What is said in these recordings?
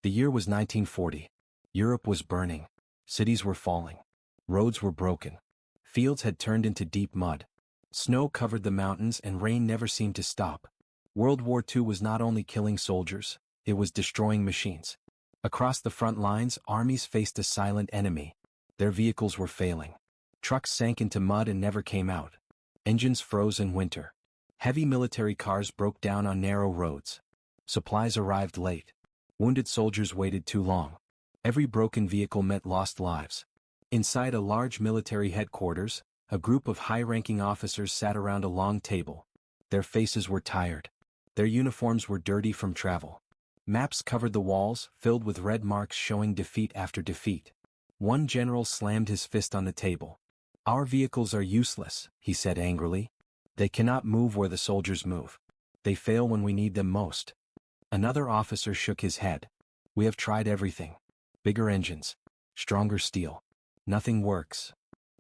The year was 1940. Europe was burning. Cities were falling. Roads were broken. Fields had turned into deep mud. Snow covered the mountains and rain never seemed to stop. World War II was not only killing soldiers, it was destroying machines. Across the front lines, armies faced a silent enemy. Their vehicles were failing. Trucks sank into mud and never came out. Engines froze in winter. Heavy military cars broke down on narrow roads. Supplies arrived late. Wounded soldiers waited too long. Every broken vehicle meant lost lives. Inside a large military headquarters, a group of high-ranking officers sat around a long table. Their faces were tired. Their uniforms were dirty from travel. Maps covered the walls, filled with red marks showing defeat after defeat. One general slammed his fist on the table. "Our vehicles are useless," he said angrily. "They cannot move where the soldiers move. They fail when we need them most." Another officer shook his head. "We have tried everything. Bigger engines. Stronger steel. Nothing works."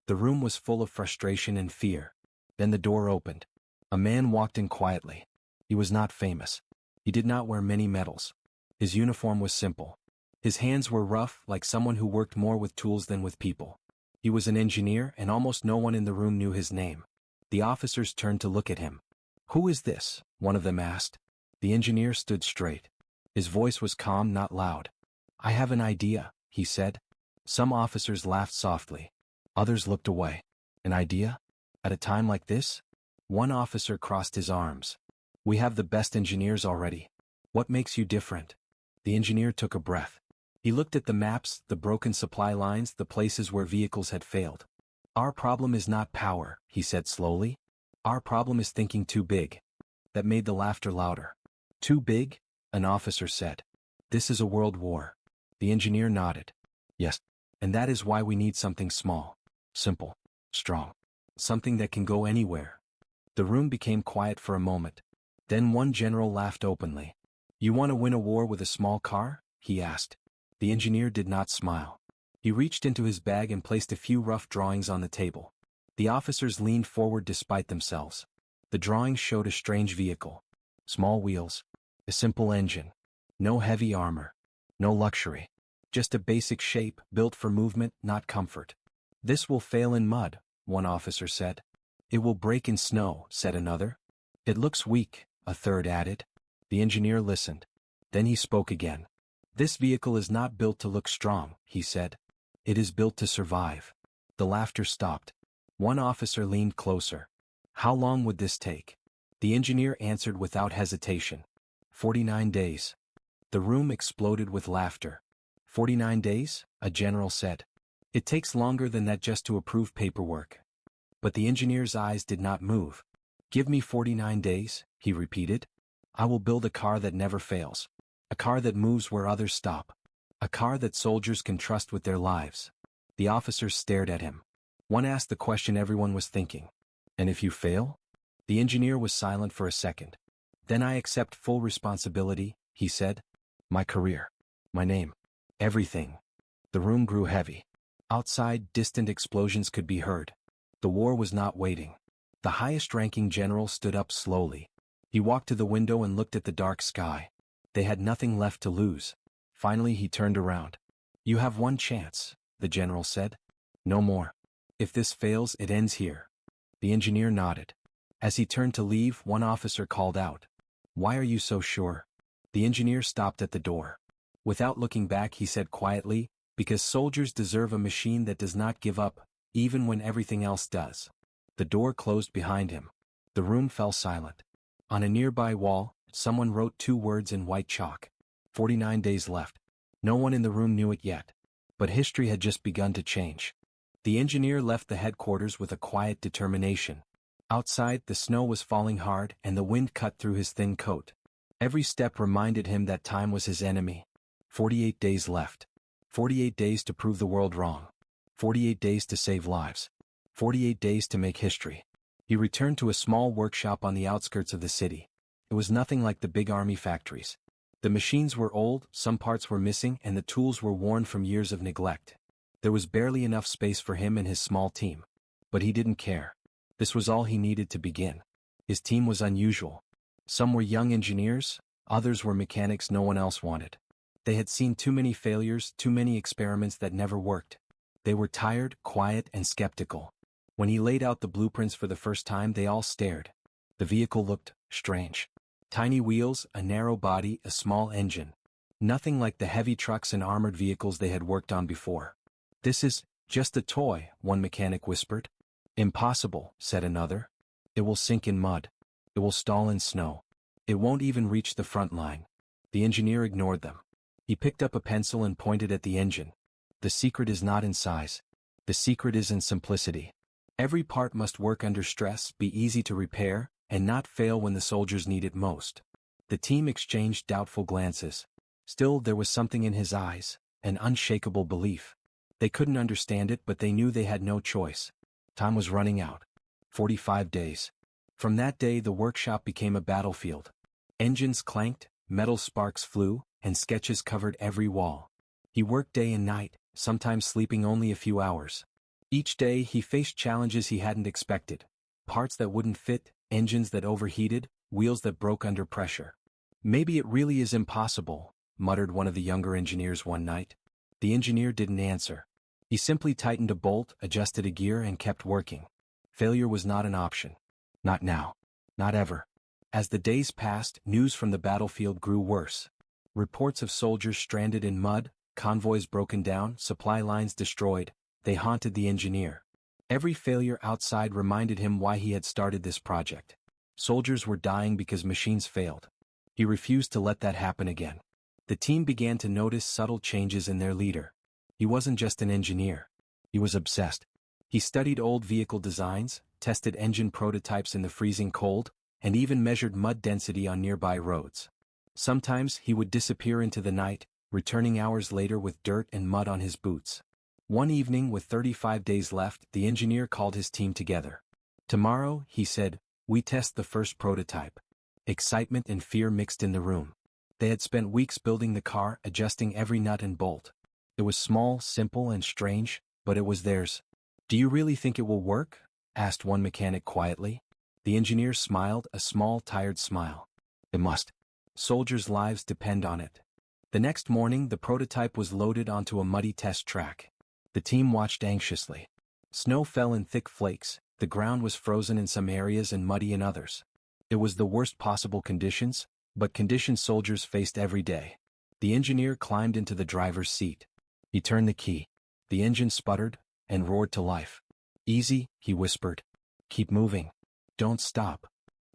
The room was full of frustration and fear. Then the door opened. A man walked in quietly. He was not famous. He did not wear many medals. His uniform was simple. His hands were rough, like someone who worked more with tools than with people. He was an engineer, and almost no one in the room knew his name. The officers turned to look at him. "Who is this?" one of them asked. The engineer stood straight. His voice was calm, not loud. "I have an idea," he said. Some officers laughed softly. Others looked away. "An idea? At a time like this?" One officer crossed his arms. "We have the best engineers already. What makes you different?" The engineer took a breath. He looked at the maps, the broken supply lines, the places where vehicles had failed. "Our problem is not power," he said slowly. "Our problem is thinking too big." That made the laughter louder. "Too big?" an officer said. "This is a world war." The engineer nodded. "Yes. And that is why we need something small. Simple. Strong. Something that can go anywhere." The room became quiet for a moment. Then one general laughed openly. "You want to win a war with a small car?" he asked. The engineer did not smile. He reached into his bag and placed a few rough drawings on the table. The officers leaned forward despite themselves. The drawings showed a strange vehicle. Small wheels. A simple engine. No heavy armor. No luxury. Just a basic shape, built for movement, not comfort. "This will fail in mud," one officer said. "It will break in snow," said another. "It looks weak," a third added. The engineer listened. Then he spoke again. "This vehicle is not built to look strong," he said. "It is built to survive." The laughter stopped. One officer leaned closer. "How long would this take?" The engineer answered without hesitation. 49 days. The room exploded with laughter. 49 days, a general said. "It takes longer than that just to approve paperwork." But the engineer's eyes did not move. "Give me 49 days, he repeated. "I will build a car that never fails. A car that moves where others stop. A car that soldiers can trust with their lives." The officers stared at him. One asked the question everyone was thinking. "And if you fail?" The engineer was silent for a second. "Then I accept full responsibility," he said. "My career. My name. Everything." The room grew heavy. Outside, distant explosions could be heard. The war was not waiting. The highest-ranking general stood up slowly. He walked to the window and looked at the dark sky. They had nothing left to lose. Finally he turned around. "You have one chance," the general said. "No more. If this fails, it ends here." The engineer nodded. As he turned to leave, one officer called out, "Why are you so sure?" The engineer stopped at the door. Without looking back, he said quietly, "Because soldiers deserve a machine that does not give up, even when everything else does." The door closed behind him. The room fell silent. On a nearby wall, someone wrote 2 words in white chalk. 49 days left. No one in the room knew it yet. But history had just begun to change. The engineer left the headquarters with a quiet determination. Outside, the snow was falling hard and the wind cut through his thin coat. Every step reminded him that time was his enemy. 48 days left. 48 days to prove the world wrong. 48 days to save lives. 48 days to make history. He returned to a small workshop on the outskirts of the city. It was nothing like the big army factories. The machines were old, some parts were missing, and the tools were worn from years of neglect. There was barely enough space for him and his small team. But he didn't care. This was all he needed to begin. His team was unusual. Some were young engineers, others were mechanics no one else wanted. They had seen too many failures, too many experiments that never worked. They were tired, quiet, and skeptical. When he laid out the blueprints for the first time, they all stared. The vehicle looked strange. Tiny wheels, a narrow body, a small engine. Nothing like the heavy trucks and armored vehicles they had worked on before. "This is just a toy," one mechanic whispered. "Impossible," said another. "It will sink in mud. It will stall in snow. It won't even reach the front line." The engineer ignored them. He picked up a pencil and pointed at the engine. "The secret is not in size. The secret is in simplicity. Every part must work under stress, be easy to repair, and not fail when the soldiers need it most." The team exchanged doubtful glances. Still, there was something in his eyes, an unshakable belief. They couldn't understand it, but they knew they had no choice. Time was running out. 45 days. From that day, the workshop became a battlefield. Engines clanked, metal sparks flew, and sketches covered every wall. He worked day and night, sometimes sleeping only a few hours. Each day he faced challenges he hadn't expected. Parts that wouldn't fit, engines that overheated, wheels that broke under pressure. "Maybe it really is impossible," muttered one of the younger engineers one night. The engineer didn't answer. He simply tightened a bolt, adjusted a gear, and kept working. Failure was not an option. Not now. Not ever. As the days passed, news from the battlefield grew worse. Reports of soldiers stranded in mud, convoys broken down, supply lines destroyed. They haunted the engineer. Every failure outside reminded him why he had started this project. Soldiers were dying because machines failed. He refused to let that happen again. The team began to notice subtle changes in their leader. He wasn't just an engineer. He was obsessed. He studied old vehicle designs, tested engine prototypes in the freezing cold, and even measured mud density on nearby roads. Sometimes he would disappear into the night, returning hours later with dirt and mud on his boots. One evening, with 35 days left, the engineer called his team together. "Tomorrow," he said, "we test the first prototype." Excitement and fear mixed in the room. They had spent weeks building the car, adjusting every nut and bolt. It was small, simple, and strange, but it was theirs. "Do you really think it will work?" asked one mechanic quietly. The engineer smiled, a small, tired smile. "It must. Soldiers' lives depend on it." The next morning, the prototype was loaded onto a muddy test track. The team watched anxiously. Snow fell in thick flakes, the ground was frozen in some areas and muddy in others. It was the worst possible conditions, but conditions soldiers faced every day. The engineer climbed into the driver's seat. He turned the key. The engine sputtered and roared to life. "Easy," he whispered. "Keep moving. Don't stop."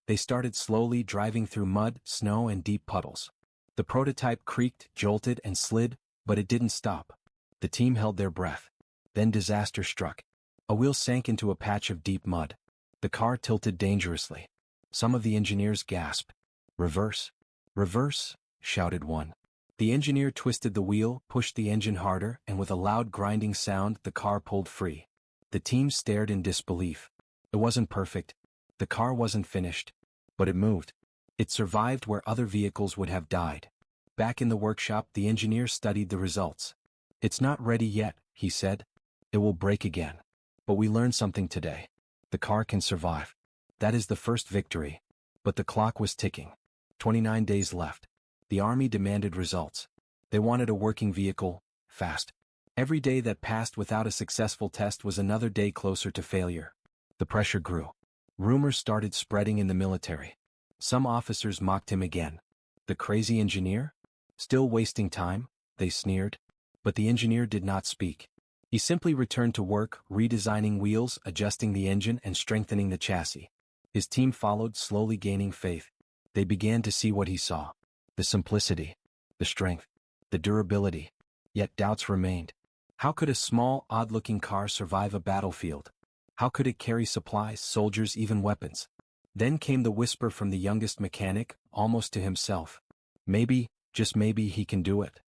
They started slowly, driving through mud, snow, and deep puddles. The prototype creaked, jolted, and slid, but it didn't stop. The team held their breath. Then disaster struck. A wheel sank into a patch of deep mud. The car tilted dangerously. Some of the engineers gasped. "Reverse! Reverse!" shouted one. The engineer twisted the wheel, pushed the engine harder, and with a loud grinding sound, the car pulled free. The team stared in disbelief. It wasn't perfect. The car wasn't finished. But it moved. It survived where other vehicles would have died. Back in the workshop, the engineer studied the results. "It's not ready yet," he said. "It will break again. But we learned something today. The car can survive. That is the first victory." But the clock was ticking. 29 days left. The army demanded results. They wanted a working vehicle, fast. Every day that passed without a successful test was another day closer to failure. The pressure grew. Rumors started spreading in the military. Some officers mocked him again. The crazy engineer? Still wasting time, they sneered. But the engineer did not speak. He simply returned to work, redesigning wheels, adjusting the engine, and strengthening the chassis. His team followed, slowly gaining faith. They began to see what he saw. The simplicity, the strength, the durability. Yet doubts remained. How could a small, odd-looking car survive a battlefield? How could it carry supplies, soldiers, even weapons? Then came the whisper from the youngest mechanic, almost to himself. "Maybe, just maybe he can do it."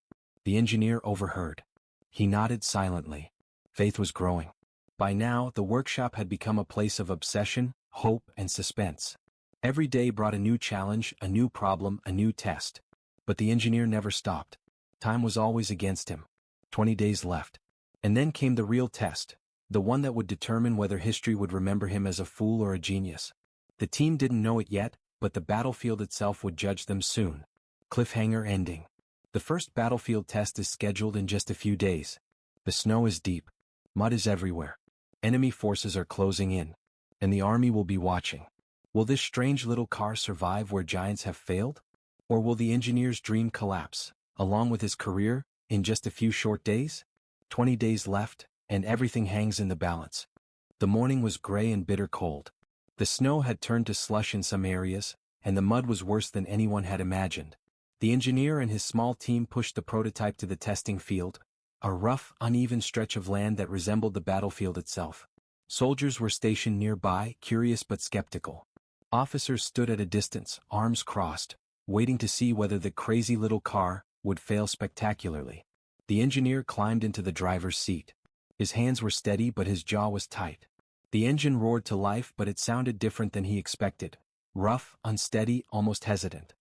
The engineer overheard. He nodded silently. Faith was growing. By now, the workshop had become a place of obsession, hope, and suspense. Every day brought a new challenge, a new problem, a new test. But the engineer never stopped. Time was always against him. 20 days left. And then came the real test, the one that would determine whether history would remember him as a fool or a genius. The team didn't know it yet, but the battlefield itself would judge them soon. Cliffhanger ending. The first battlefield test is scheduled in just a few days. The snow is deep. Mud is everywhere. Enemy forces are closing in. And the army will be watching. Will this strange little car survive where giants have failed? Or will the engineer's dream collapse, along with his career, in just a few short days? 20 days left, and everything hangs in the balance. The morning was gray and bitter cold. The snow had turned to slush in some areas, and the mud was worse than anyone had imagined. The engineer and his small team pushed the prototype to the testing field, a rough, uneven stretch of land that resembled the battlefield itself. Soldiers were stationed nearby, curious but skeptical. Officers stood at a distance, arms crossed, waiting to see whether the crazy little car would fail spectacularly. The engineer climbed into the driver's seat. His hands were steady but his jaw was tight. The engine roared to life, but it sounded different than he expected. Rough, unsteady, almost hesitant.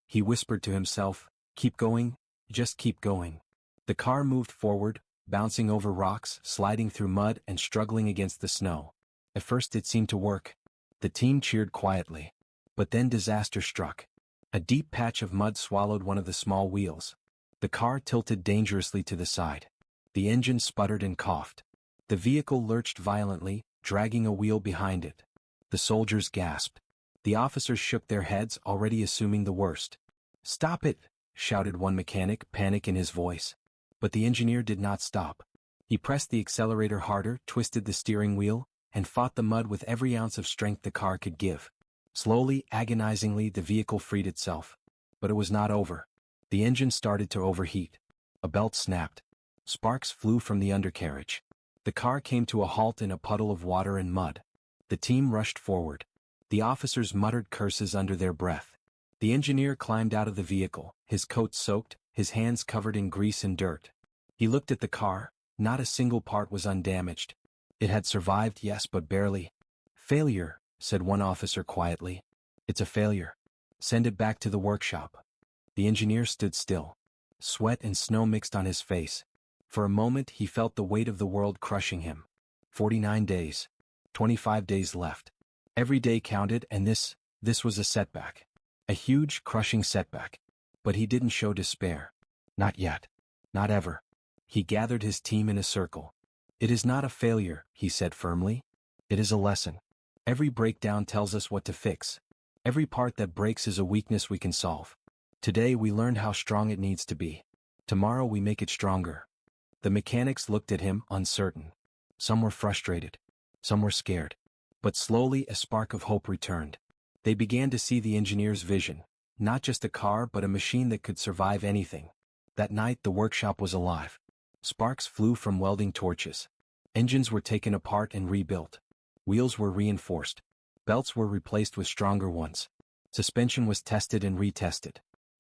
He whispered to himself, "Keep going, just keep going." The car moved forward, bouncing over rocks, sliding through mud and struggling against the snow. At first it seemed to work. The team cheered quietly. But then disaster struck. A deep patch of mud swallowed one of the small wheels. The car tilted dangerously to the side. The engine sputtered and coughed. The vehicle lurched violently, dragging a wheel behind it. The soldiers gasped. The officers shook their heads, already assuming the worst. "Stop it!" shouted one mechanic, panic in his voice. But the engineer did not stop. He pressed the accelerator harder, twisted the steering wheel, and fought the mud with every ounce of strength the car could give. Slowly, agonizingly, the vehicle freed itself. But it was not over. The engine started to overheat. A belt snapped. Sparks flew from the undercarriage. The car came to a halt in a puddle of water and mud. The team rushed forward. The officers muttered curses under their breath. The engineer climbed out of the vehicle, his coat soaked, his hands covered in grease and dirt. He looked at the car. Not a single part was undamaged. It had survived, yes, but barely. "Failure," said one officer quietly. "It's a failure. Send it back to the workshop." The engineer stood still. Sweat and snow mixed on his face. For a moment he felt the weight of the world crushing him. 49 days. 25 days left. Every day counted, and this was a setback. A huge, crushing setback. But he didn't show despair. Not yet. Not ever. He gathered his team in a circle. "It is not a failure," he said firmly. "It is a lesson. Every breakdown tells us what to fix. Every part that breaks is a weakness we can solve. Today we learned how strong it needs to be. Tomorrow we make it stronger." The mechanics looked at him, uncertain. Some were frustrated. Some were scared. But slowly a spark of hope returned. They began to see the engineer's vision. Not just a car, but a machine that could survive anything. That night the workshop was alive. Sparks flew from welding torches. Engines were taken apart and rebuilt. Wheels were reinforced. Belts were replaced with stronger ones. Suspension was tested and retested.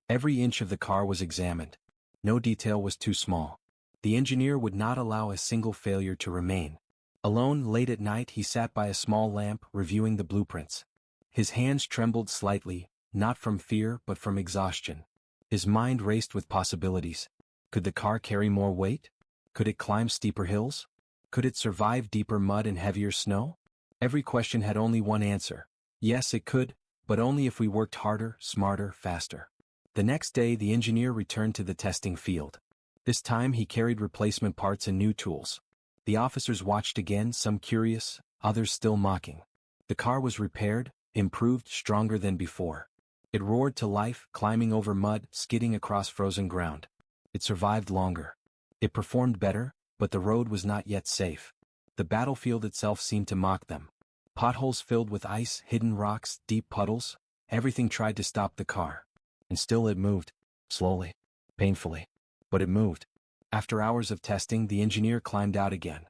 Every inch of the car was examined. No detail was too small. The engineer would not allow a single failure to remain. Alone, late at night, he sat by a small lamp, reviewing the blueprints. His hands trembled slightly, not from fear but from exhaustion. His mind raced with possibilities. Could the car carry more weight? Could it climb steeper hills? Could it survive deeper mud and heavier snow? Every question had only one answer. Yes, it could, but only if we worked harder, smarter, faster. The next day the engineer returned to the testing field. This time he carried replacement parts and new tools. The officers watched again, some curious, others still mocking. The car was repaired, improved, stronger than before. It roared to life, climbing over mud, skidding across frozen ground. It survived longer. It performed better, but the road was not yet safe. The battlefield itself seemed to mock them. Potholes filled with ice, hidden rocks, deep puddles, everything tried to stop the car. And still it moved. Slowly. Painfully. But it moved. After hours of testing, the engineer climbed out again.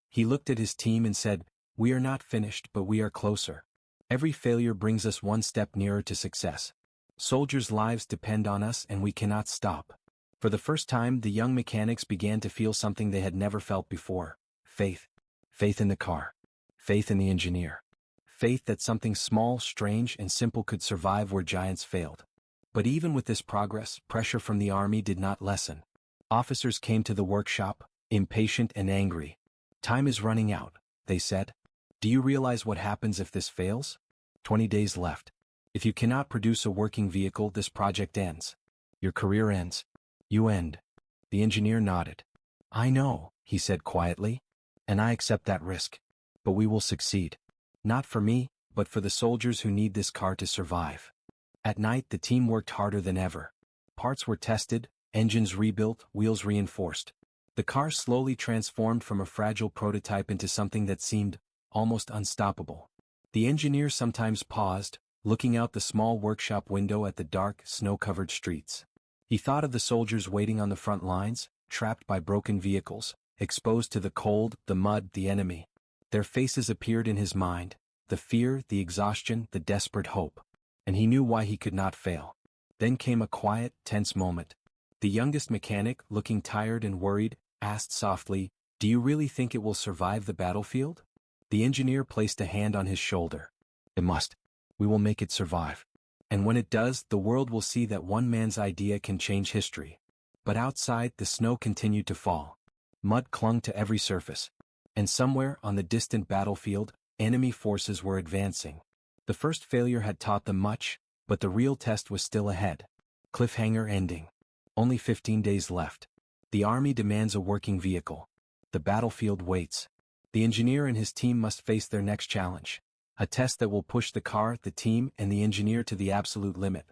He looked at his team and said, "We are not finished, but we are closer. Every failure brings us one step nearer to success. Soldiers' lives depend on us and we cannot stop." For the first time, the young mechanics began to feel something they had never felt before. Faith. Faith in the car. Faith in the engineer. Faith that something small, strange, and simple could survive where giants failed. But even with this progress, pressure from the army did not lessen. Officers came to the workshop, impatient and angry. "Time is running out," they said. "Do you realize what happens if this fails? 20 days left. If you cannot produce a working vehicle, this project ends. Your career ends. You end. The engineer nodded. I know, he said quietly. And I accept that risk. But we will succeed. Not for me, but for the soldiers who need this car to survive. At night the team worked harder than ever. Parts were tested, engines rebuilt, wheels reinforced. The car slowly transformed from a fragile prototype into something that seemed almost unstoppable. The engineer sometimes paused, looking out the small workshop window at the dark, snow-covered streets. He thought of the soldiers waiting on the front lines, trapped by broken vehicles, exposed to the cold, the mud, the enemy. Their faces appeared in his mind, the fear, the exhaustion, the desperate hope. And he knew why he could not fail. Then came a quiet, tense moment. The youngest mechanic, looking tired and worried, asked softly, "Do you really think it will survive the battlefield?" The engineer placed a hand on his shoulder. "It must. We will make it survive. And when it does, the world will see that one man's idea can change history." But outside, the snow continued to fall. Mud clung to every surface. And somewhere, on the distant battlefield, enemy forces were advancing. The first failure had taught them much, but the real test was still ahead. Cliffhanger ending. Only 15 days left. The army demands a working vehicle. The battlefield waits. The engineer and his team must face their next challenge. A test that will push the car, the team, and the engineer to the absolute limit.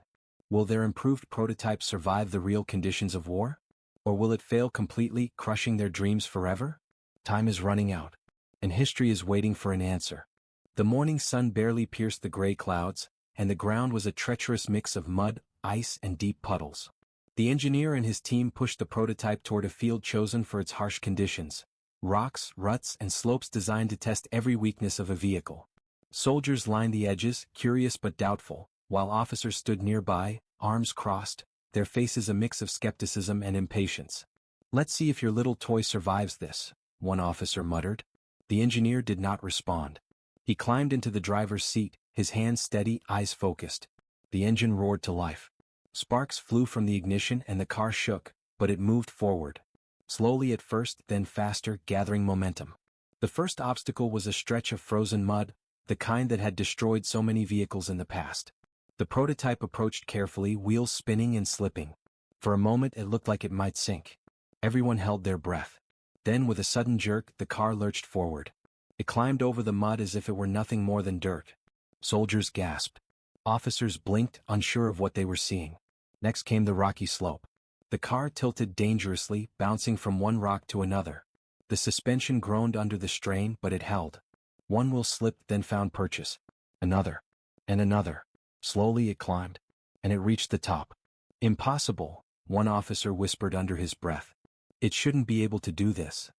Will their improved prototype survive the real conditions of war? Or will it fail completely, crushing their dreams forever? Time is running out. And history is waiting for an answer. The morning sun barely pierced the gray clouds, and the ground was a treacherous mix of mud, ice, and deep puddles. The engineer and his team pushed the prototype toward a field chosen for its harsh conditions. Rocks, ruts, and slopes designed to test every weakness of a vehicle. Soldiers lined the edges, curious but doubtful, while officers stood nearby, arms crossed, their faces a mix of skepticism and impatience. "Let's see if your little toy survives this," one officer muttered. The engineer did not respond. He climbed into the driver's seat, his hands steady, eyes focused. The engine roared to life. Sparks flew from the ignition and the car shook, but it moved forward. Slowly at first, then faster, gathering momentum. The first obstacle was a stretch of frozen mud, the kind that had destroyed so many vehicles in the past. The prototype approached carefully, wheels spinning and slipping. For a moment it looked like it might sink. Everyone held their breath. Then with a sudden jerk, the car lurched forward. It climbed over the mud as if it were nothing more than dirt. Soldiers gasped. Officers blinked, unsure of what they were seeing. Next came the rocky slope. The car tilted dangerously, bouncing from one rock to another. The suspension groaned under the strain, but it held. One wheel slipped, then found purchase. Another. And another. Slowly it climbed. And it reached the top. "Impossible," one officer whispered under his breath. "It shouldn't be able to do this."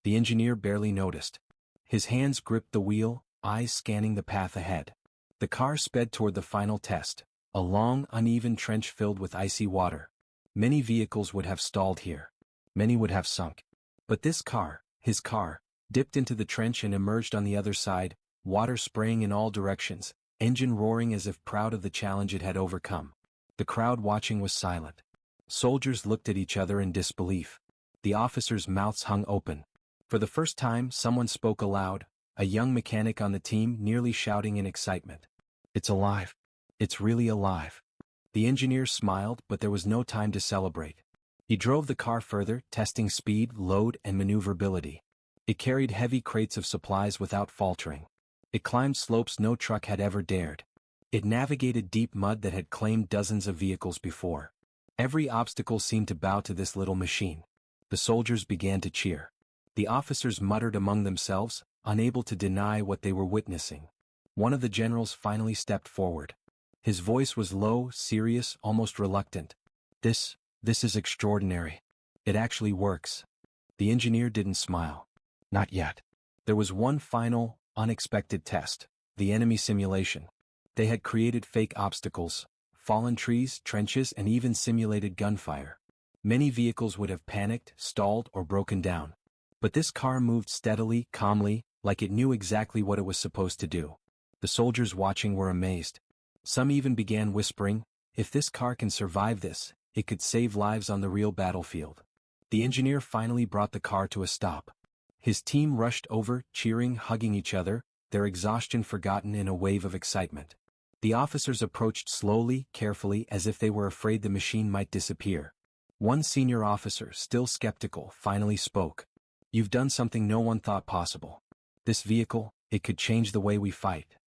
The engineer barely noticed. His hands gripped the wheel, eyes scanning the path ahead. The car sped toward the final test, a long, uneven trench filled with icy water. Many vehicles would have stalled here. Many would have sunk. But this car, his car, dipped into the trench and emerged on the other side, water spraying in all directions, engine roaring as if proud of the challenge it had overcome. The crowd watching was silent. Soldiers looked at each other in disbelief. The officers' mouths hung open. For the first time, someone spoke aloud, a young mechanic on the team nearly shouting in excitement. "It's alive. It's really alive." The engineer smiled, but there was no time to celebrate. He drove the car further, testing speed, load, and maneuverability. It carried heavy crates of supplies without faltering. It climbed slopes no truck had ever dared. It navigated deep mud that had claimed dozens of vehicles before. Every obstacle seemed to bow to this little machine. The soldiers began to cheer. The officers muttered among themselves, unable to deny what they were witnessing. One of the generals finally stepped forward. His voice was low, serious, almost reluctant. This is extraordinary. It actually works." The engineer didn't smile. Not yet. There was one final, unexpected test, the enemy simulation. They had created fake obstacles, fallen trees, trenches, and even simulated gunfire. Many vehicles would have panicked, stalled, or broken down. But this car moved steadily, calmly, like it knew exactly what it was supposed to do. The soldiers watching were amazed. Some even began whispering, "If this car can survive this, it could save lives on the real battlefield." The engineer finally brought the car to a stop. His team rushed over, cheering, hugging each other, their exhaustion forgotten in a wave of excitement. The officers approached slowly, carefully, as if they were afraid the machine might disappear. One senior officer, still skeptical, finally spoke. "You've done something no one thought possible. This vehicle, it could change the way we fight."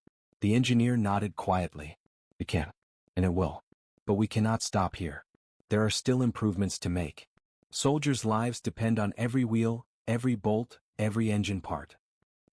The engineer nodded quietly. "It can. And it will. But we cannot stop here. There are still improvements to make. Soldiers' lives depend on every wheel, every bolt, every engine part."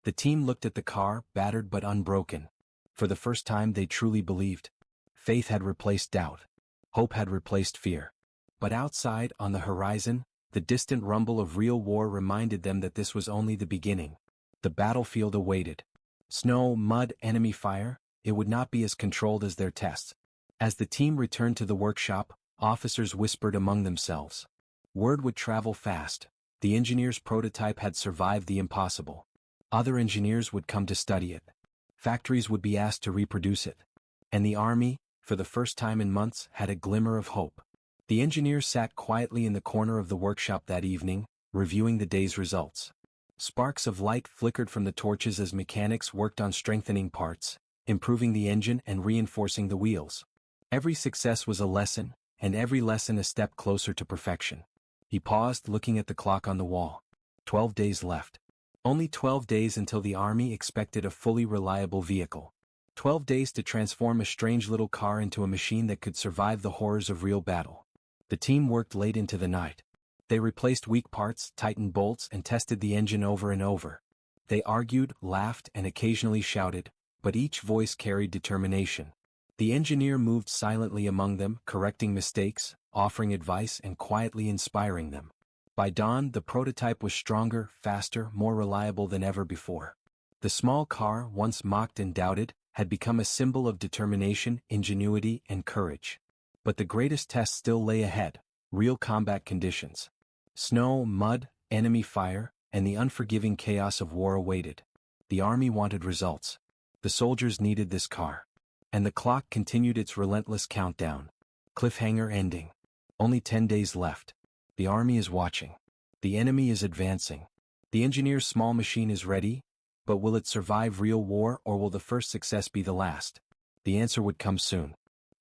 The team looked at the car, battered but unbroken. For the first time they truly believed. Faith had replaced doubt. Hope had replaced fear. But outside, on the horizon, the distant rumble of real war reminded them that this was only the beginning. The battlefield awaited. Snow, mud, enemy fire, it would not be as controlled as their tests. As the team returned to the workshop, officers whispered among themselves. Word would travel fast. The engineer's prototype had survived the impossible. Other engineers would come to study it. Factories would be asked to reproduce it. And the army, for the first time in months, had a glimmer of hope. The engineer sat quietly in the corner of the workshop that evening, reviewing the day's results. Sparks of light flickered from the torches as mechanics worked on strengthening parts, improving the engine and reinforcing the wheels. Every success was a lesson, and every lesson a step closer to perfection. He paused, looking at the clock on the wall. 12 days left. Only 12 days until the army expected a fully reliable vehicle. 12 days to transform a strange little car into a machine that could survive the horrors of real battle. The team worked late into the night. They replaced weak parts, tightened bolts, and tested the engine over and over. They argued, laughed, and occasionally shouted, but each voice carried determination. The engineer moved silently among them, correcting mistakes, offering advice, and quietly inspiring them. By dawn, the prototype was stronger, faster, more reliable than ever before. The small car, once mocked and doubted, had become a symbol of determination, ingenuity, and courage. But the greatest test still lay ahead: real combat conditions. Snow, mud, enemy fire, and the unforgiving chaos of war awaited. The army wanted results. The soldiers needed this car. And the clock continued its relentless countdown. Cliffhanger ending. Only 10 days left. The army is watching. The enemy is advancing. The engineer's small machine is ready, but will it survive real war, or will the first success be the last? The answer would come soon.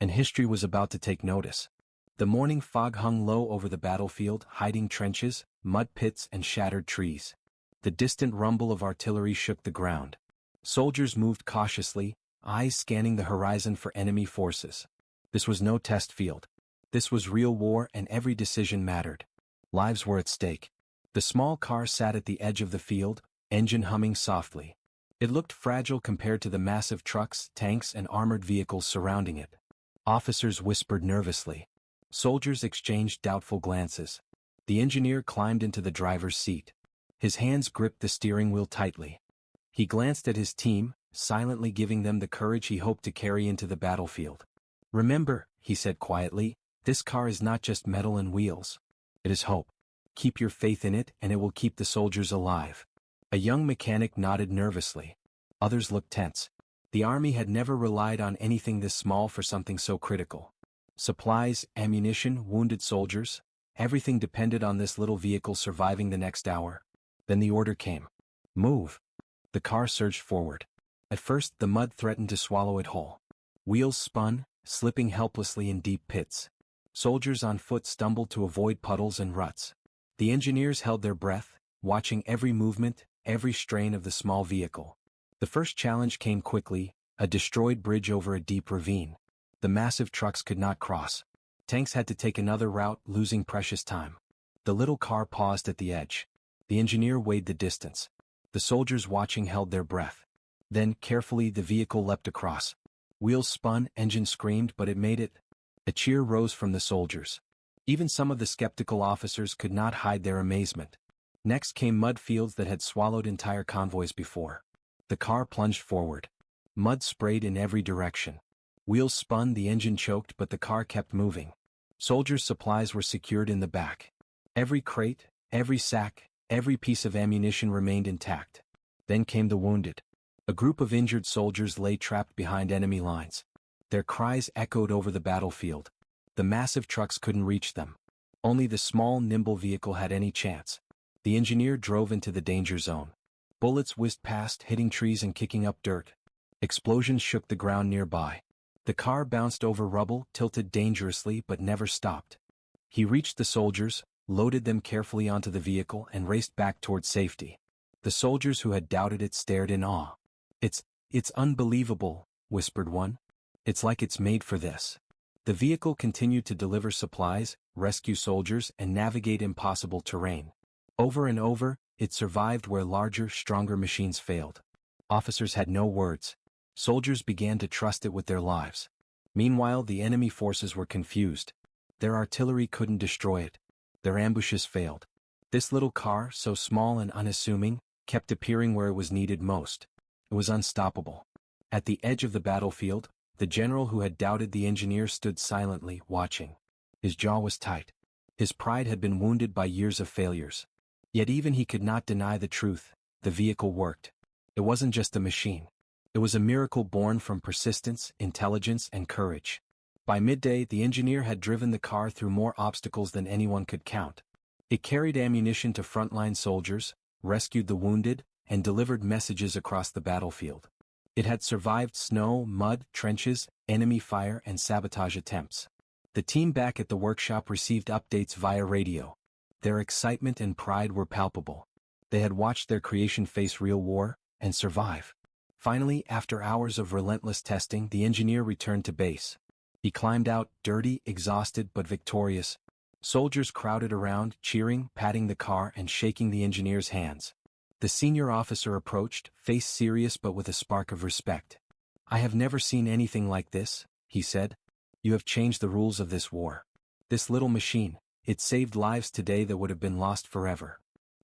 And history was about to take notice. The morning fog hung low over the battlefield, hiding trenches, mud pits, and shattered trees. The distant rumble of artillery shook the ground. Soldiers moved cautiously, eyes scanning the horizon for enemy forces. This was no test field. This was real war, and every decision mattered. Lives were at stake. The small car sat at the edge of the field, engine humming softly. It looked fragile compared to the massive trucks, tanks, and armored vehicles surrounding it. Officers whispered nervously. Soldiers exchanged doubtful glances. The engineer climbed into the driver's seat. His hands gripped the steering wheel tightly. He glanced at his team, silently giving them the courage he hoped to carry into the battlefield. "Remember," he said quietly, "this car is not just metal and wheels. It is hope. Keep your faith in it, and it will keep the soldiers alive." A young mechanic nodded nervously. Others looked tense. The army had never relied on anything this small for something so critical. Supplies, ammunition, wounded soldiers, everything depended on this little vehicle surviving the next hour. Then the order came. "Move." The car surged forward. At first, the mud threatened to swallow it whole. Wheels spun, slipping helplessly in deep pits. Soldiers on foot stumbled to avoid puddles and ruts. The engineers held their breath, watching every movement, every strain of the small vehicle. The first challenge came quickly: a destroyed bridge over a deep ravine. The massive trucks could not cross. Tanks had to take another route, losing precious time. The little car paused at the edge. The engineer weighed the distance. The soldiers watching held their breath. Then, carefully, the vehicle leapt across. Wheels spun, engine screamed, but it made it. A cheer rose from the soldiers. Even some of the skeptical officers could not hide their amazement. Next came mud fields that had swallowed entire convoys before. The car plunged forward. Mud sprayed in every direction. Wheels spun, the engine choked, but the car kept moving. Soldiers' supplies were secured in the back. Every crate, every sack, every piece of ammunition remained intact. Then came the wounded. A group of injured soldiers lay trapped behind enemy lines. Their cries echoed over the battlefield. The massive trucks couldn't reach them. Only the small, nimble vehicle had any chance. The engineer drove into the danger zone. Bullets whizzed past, hitting trees and kicking up dirt. Explosions shook the ground nearby. The car bounced over rubble, tilted dangerously, but never stopped. He reached the soldiers, loaded them carefully onto the vehicle and raced back toward safety. The soldiers who had doubted it stared in awe. It's unbelievable," whispered one. "It's like it's made for this." The vehicle continued to deliver supplies, rescue soldiers, and navigate impossible terrain. Over and over, it survived where larger, stronger machines failed. Officers had no words. Soldiers began to trust it with their lives. Meanwhile, the enemy forces were confused. Their artillery couldn't destroy it. Their ambushes failed. This little car, so small and unassuming, kept appearing where it was needed most. It was unstoppable. At the edge of the battlefield, the general who had doubted the engineer stood silently, watching. His jaw was tight. His pride had been wounded by years of failures. Yet even he could not deny the truth. The vehicle worked. It wasn't just a machine. It was a miracle born from persistence, intelligence, and courage. By midday, the engineer had driven the car through more obstacles than anyone could count. It carried ammunition to frontline soldiers, rescued the wounded, and delivered messages across the battlefield. It had survived snow, mud, trenches, enemy fire, and sabotage attempts. The team back at the workshop received updates via radio. Their excitement and pride were palpable. They had watched their creation face real war and survive. Finally, after hours of relentless testing, the engineer returned to base. He climbed out, dirty, exhausted, but victorious. Soldiers crowded around, cheering, patting the car, and shaking the engineer's hands. The senior officer approached, face serious but with a spark of respect. "I have never seen anything like this," he said. "You have changed the rules of this war. This little machine, it saved lives today that would have been lost forever."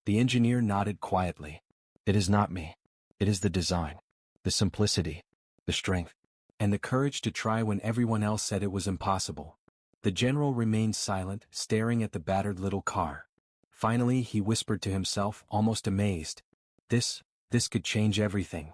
The engineer nodded quietly. "It is not me. It is the design, the simplicity, the strength, and the courage to try when everyone else said it was impossible." The general remained silent, staring at the battered little car. Finally, he whispered to himself, almost amazed. This could change everything."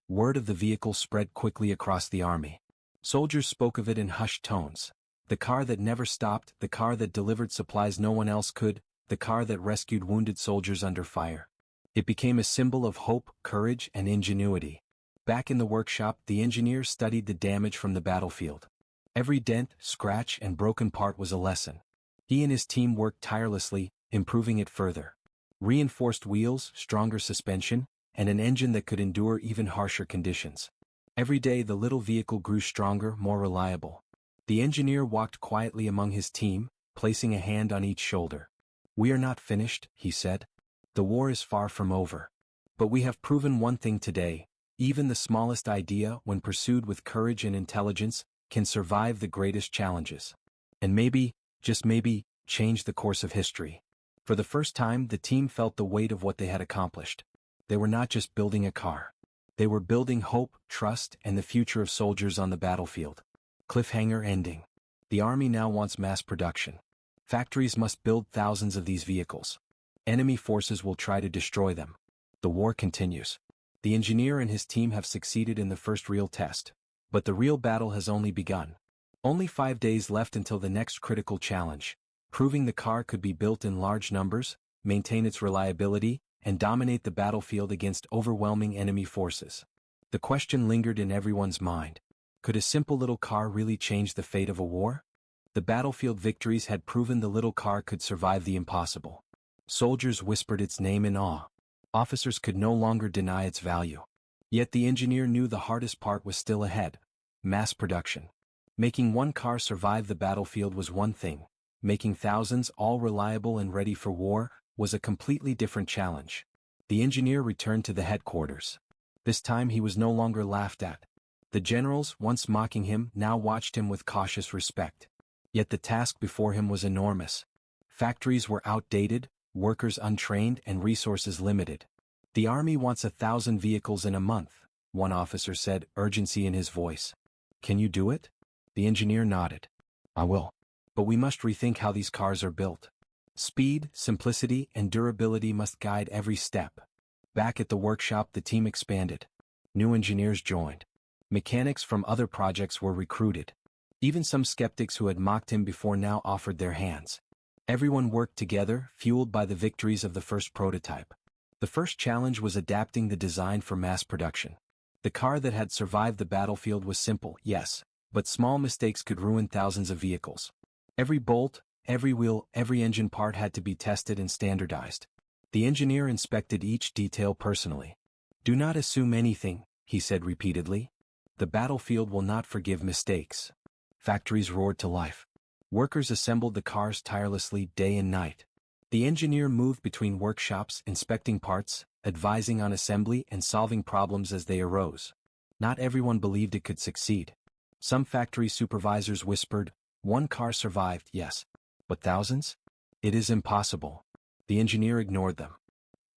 Word of the vehicle spread quickly across the army. Soldiers spoke of it in hushed tones. The car that never stopped, the car that delivered supplies no one else could, the car that rescued wounded soldiers under fire. It became a symbol of hope, courage, and ingenuity. Back in the workshop, the engineer studied the damage from the battlefield. Every dent, scratch, and broken part was a lesson. He and his team worked tirelessly, improving it further. Reinforced wheels, stronger suspension, and an engine that could endure even harsher conditions. Every day the little vehicle grew stronger, more reliable. The engineer walked quietly among his team, placing a hand on each shoulder. "We are not finished," he said. "The war is far from over. But we have proven one thing today: even the smallest idea, when pursued with courage and intelligence, can survive the greatest challenges. And maybe, just maybe, change the course of history." For the first time, the team felt the weight of what they had accomplished. They were not just building a car. They were building hope, trust, and the future of soldiers on the battlefield. Cliffhanger ending. The army now wants mass production. Factories must build thousands of these vehicles. Enemy forces will try to destroy them. The war continues. The engineer and his team have succeeded in the first real test. But the real battle has only begun. Only 5 days left until the next critical challenge: proving the car could be built in large numbers, maintain its reliability, and dominate the battlefield against overwhelming enemy forces. The question lingered in everyone's mind: could a simple little car really change the fate of a war? The battlefield victories had proven the little car could survive the impossible. Soldiers whispered its name in awe. Officers could no longer deny its value. Yet the engineer knew the hardest part was still ahead: mass production. Making one car survive the battlefield was one thing. Making thousands, all reliable and ready for war, was a completely different challenge. The engineer returned to the headquarters. This time he was no longer laughed at. The generals, once mocking him, now watched him with cautious respect. Yet the task before him was enormous. Factories were outdated, workers untrained, and resources limited. "The army wants 1,000 vehicles in a month," one officer said, urgency in his voice. "Can you do it?" The engineer nodded. "I will. But we must rethink how these cars are built. Speed, simplicity, and durability must guide every step." Back at the workshop, the team expanded. New engineers joined. Mechanics from other projects were recruited. Even some skeptics who had mocked him before now offered their hands. Everyone worked together, fueled by the victories of the first prototype. The first challenge was adapting the design for mass production. The car that had survived the battlefield was simple, yes, but small mistakes could ruin thousands of vehicles. Every bolt, Every wheel, every engine part had to be tested and standardized. The engineer inspected each detail personally. "Do not assume anything," he said repeatedly. "The battlefield will not forgive mistakes." Factories roared to life. Workers assembled the cars tirelessly day and night. The engineer moved between workshops, inspecting parts, advising on assembly, and solving problems as they arose. Not everyone believed it could succeed. Some factory supervisors whispered, "One car survived, yes. But thousands? It is impossible." The engineer ignored them.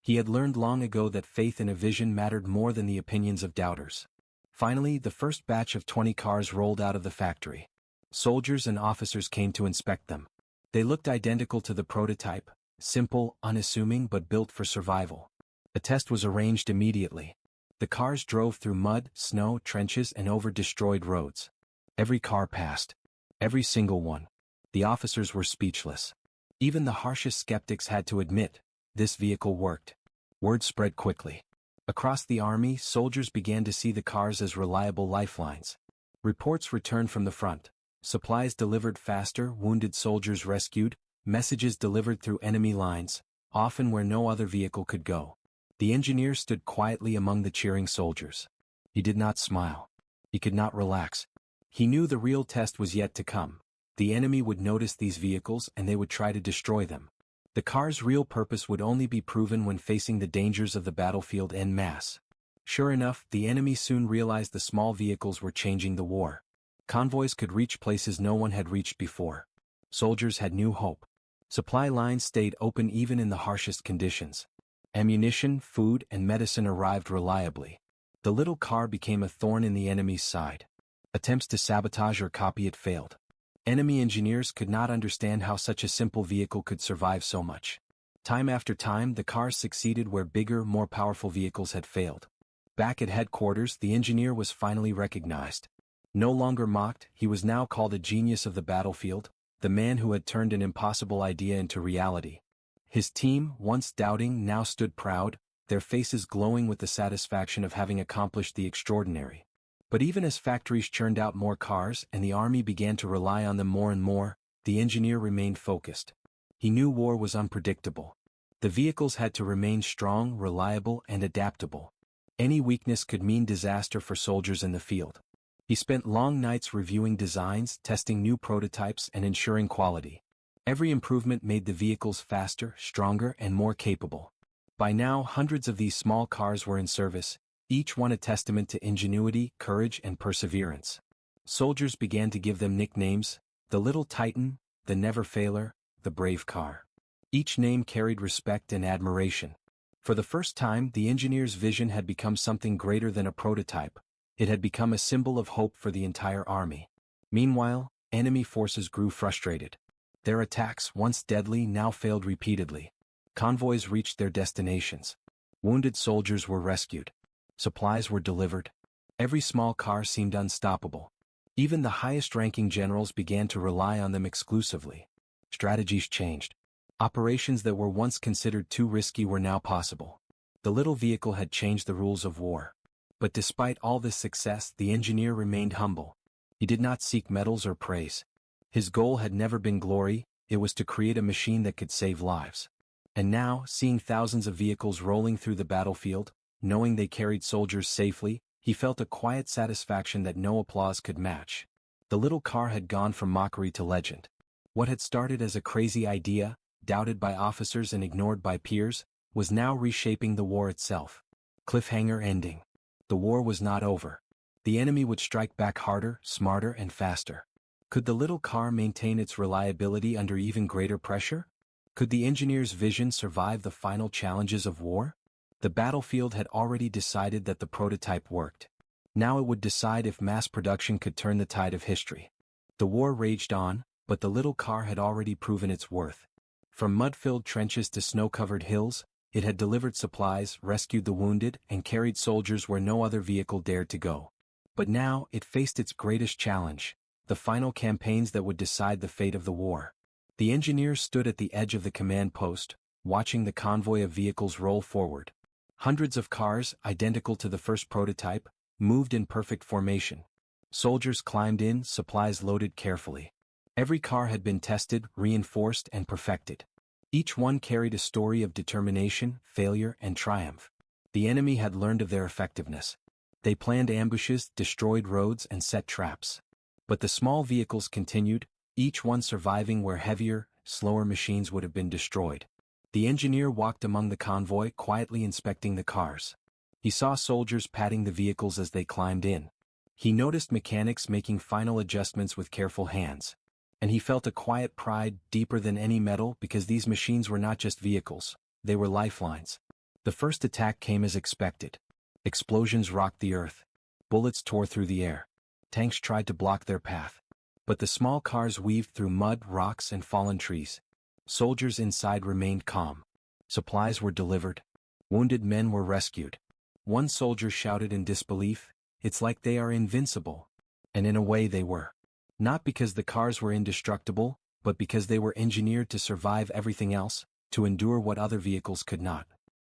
He had learned long ago that faith in a vision mattered more than the opinions of doubters. Finally, the first batch of 20 cars rolled out of the factory. Soldiers and officers came to inspect them. They looked identical to the prototype, simple, unassuming but built for survival. A test was arranged immediately. The cars drove through mud, snow, trenches, and over destroyed roads. Every car passed. Every single one. The officers were speechless. Even the harshest skeptics had to admit, this vehicle worked. Word spread quickly. Across the army, soldiers began to see the cars as reliable lifelines. Reports returned from the front. Supplies delivered faster, wounded soldiers rescued, messages delivered through enemy lines, often where no other vehicle could go. The engineer stood quietly among the cheering soldiers. He did not smile. He could not relax. He knew the real test was yet to come. The enemy would notice these vehicles and they would try to destroy them. The car's real purpose would only be proven when facing the dangers of the battlefield en masse. Sure enough, the enemy soon realized the small vehicles were changing the war. Convoys could reach places no one had reached before. Soldiers had new hope. Supply lines stayed open even in the harshest conditions. Ammunition, food, and medicine arrived reliably. The little car became a thorn in the enemy's side. Attempts to sabotage or copy it failed. Enemy engineers could not understand how such a simple vehicle could survive so much. Time after time, the cars succeeded where bigger, more powerful vehicles had failed. Back at headquarters, the engineer was finally recognized. No longer mocked, he was now called a genius of the battlefield, the man who had turned an impossible idea into reality. His team, once doubting, now stood proud, their faces glowing with the satisfaction of having accomplished the extraordinary. But even as factories churned out more cars and the army began to rely on them more and more, the engineer remained focused. He knew war was unpredictable. The vehicles had to remain strong, reliable, and adaptable. Any weakness could mean disaster for soldiers in the field. He spent long nights reviewing designs, testing new prototypes, and ensuring quality. Every improvement made the vehicles faster, stronger, and more capable. By now, hundreds of these small cars were in service, each one a testament to ingenuity, courage, and perseverance. Soldiers began to give them nicknames: the Little Titan, the Never Failer, the Brave Car. Each name carried respect and admiration. For the first time, the engineer's vision had become something greater than a prototype. It had become a symbol of hope for the entire army. Meanwhile, enemy forces grew frustrated. Their attacks, once deadly, now failed repeatedly. Convoys reached their destinations. Wounded soldiers were rescued. Supplies were delivered. Every small car seemed unstoppable. Even the highest-ranking generals began to rely on them exclusively. Strategies changed. Operations that were once considered too risky were now possible. The little vehicle had changed the rules of war. But despite all this success, the engineer remained humble. He did not seek medals or praise. His goal had never been glory, it was to create a machine that could save lives. And now, seeing thousands of vehicles rolling through the battlefield, knowing they carried soldiers safely, he felt a quiet satisfaction that no applause could match. The little car had gone from mockery to legend. What had started as a crazy idea, doubted by officers and ignored by peers, was now reshaping the war itself. Cliffhanger ending. The war was not over. The enemy would strike back harder, smarter, and faster. Could the little car maintain its reliability under even greater pressure? Could the engineer's vision survive the final challenges of war? The battlefield had already decided that the prototype worked. Now it would decide if mass production could turn the tide of history. The war raged on, but the little car had already proven its worth. From mud-filled trenches to snow-covered hills, it had delivered supplies, rescued the wounded, and carried soldiers where no other vehicle dared to go. But now, it faced its greatest challenge, the final campaigns that would decide the fate of the war. The engineer stood at the edge of the command post, watching the convoy of vehicles roll forward. Hundreds of cars, identical to the first prototype, moved in perfect formation. Soldiers climbed in, supplies loaded carefully. Every car had been tested, reinforced, and perfected. Each one carried a story of determination, failure, and triumph. The enemy had learned of their effectiveness. They planned ambushes, destroyed roads, and set traps. But the small vehicles continued, each one surviving where heavier, slower machines would have been destroyed. The engineer walked among the convoy, quietly inspecting the cars. He saw soldiers patting the vehicles as they climbed in. He noticed mechanics making final adjustments with careful hands. And he felt a quiet pride deeper than any metal because these machines were not just vehicles, they were lifelines. The first attack came as expected. Explosions rocked the earth. Bullets tore through the air. Tanks tried to block their path. But the small cars weaved through mud, rocks, and fallen trees. Soldiers inside remained calm. Supplies were delivered. Wounded men were rescued. One soldier shouted in disbelief, "It's like they are invincible." And in a way they were. Not because the cars were indestructible, but because they were engineered to survive everything else, to endure what other vehicles could not.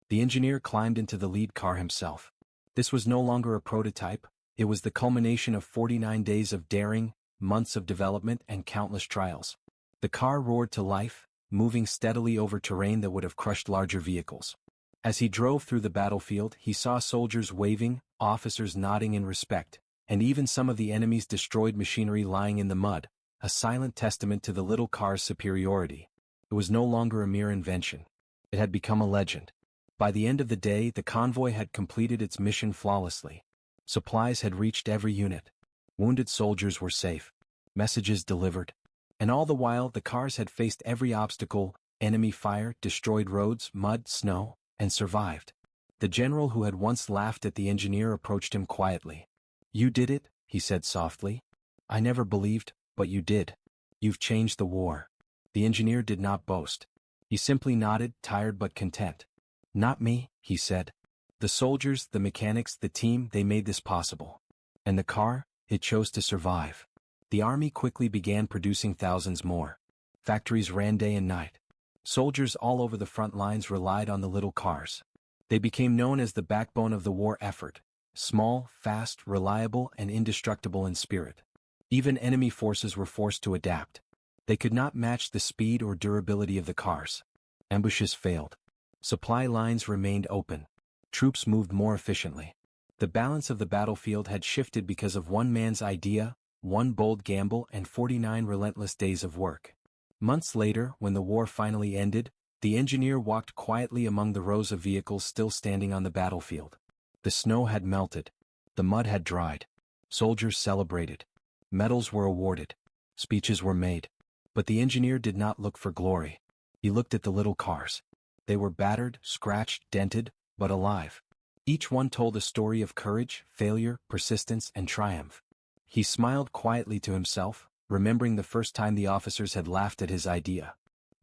The engineer climbed into the lead car himself. This was no longer a prototype, it was the culmination of 49 days of daring, months of development, and countless trials. The car roared to life, moving steadily over terrain that would have crushed larger vehicles. As he drove through the battlefield, he saw soldiers waving, officers nodding in respect, and even some of the enemy's destroyed machinery lying in the mud, a silent testament to the little car's superiority. It was no longer a mere invention. It had become a legend. By the end of the day, the convoy had completed its mission flawlessly. Supplies had reached every unit. Wounded soldiers were safe. Messages delivered. And all the while, the cars had faced every obstacle, enemy fire, destroyed roads, mud, snow, and survived. The general who had once laughed at the engineer approached him quietly. "You did it," he said softly. "I never believed, but you did. You've changed the war." The engineer did not boast. He simply nodded, tired but content. "Not me," he said. "The soldiers, the mechanics, the team, they made this possible. And the car, it chose to survive." The army quickly began producing thousands more. Factories ran day and night. Soldiers all over the front lines relied on the little cars. They became known as the backbone of the war effort. Small, fast, reliable, and indestructible in spirit. Even enemy forces were forced to adapt. They could not match the speed or durability of the cars. Ambushes failed. Supply lines remained open. Troops moved more efficiently. The balance of the battlefield had shifted because of one man's idea, one bold gamble, and 49 relentless days of work. Months later, when the war finally ended, the engineer walked quietly among the rows of vehicles still standing on the battlefield. The snow had melted. The mud had dried. Soldiers celebrated. Medals were awarded. Speeches were made. But the engineer did not look for glory. He looked at the little cars. They were battered, scratched, dented, but alive. Each one told a story of courage, failure, persistence, and triumph. He smiled quietly to himself, remembering the first time the officers had laughed at his idea.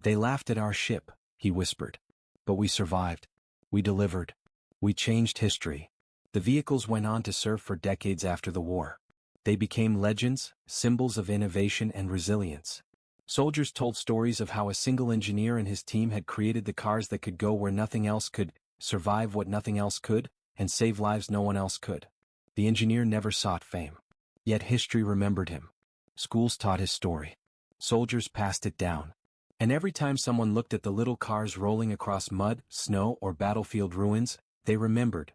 "They laughed at our ship," he whispered. "But we survived. We delivered. We changed history." The vehicles went on to serve for decades after the war. They became legends, symbols of innovation and resilience. Soldiers told stories of how a single engineer and his team had created the cars that could go where nothing else could, survive what nothing else could, and save lives no one else could. The engineer never sought fame. Yet history remembered him. Schools taught his story. Soldiers passed it down. And every time someone looked at the little cars rolling across mud, snow, or battlefield ruins, they remembered.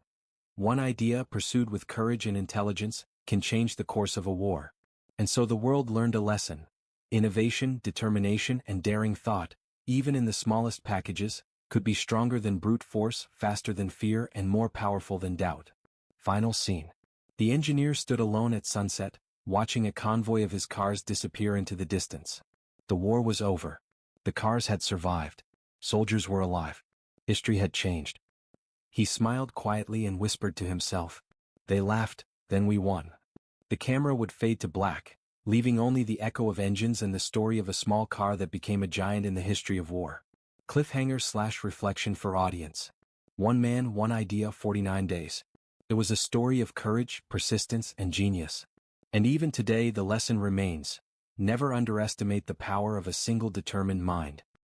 One idea pursued with courage and intelligence can change the course of a war. And so the world learned a lesson. Innovation, determination, and daring thought, even in the smallest packages, could be stronger than brute force, faster than fear, and more powerful than doubt. Final scene. The engineer stood alone at sunset, watching a convoy of his cars disappear into the distance. The war was over. The cars had survived. Soldiers were alive. History had changed. He smiled quietly and whispered to himself. "They laughed, then we won." The camera would fade to black, leaving only the echo of engines and the story of a small car that became a giant in the history of war. Cliffhanger/reflection for audience. One man, one idea, 49 days. It was a story of courage, persistence, and genius. And even today the lesson remains. Never underestimate the power of a single determined mind.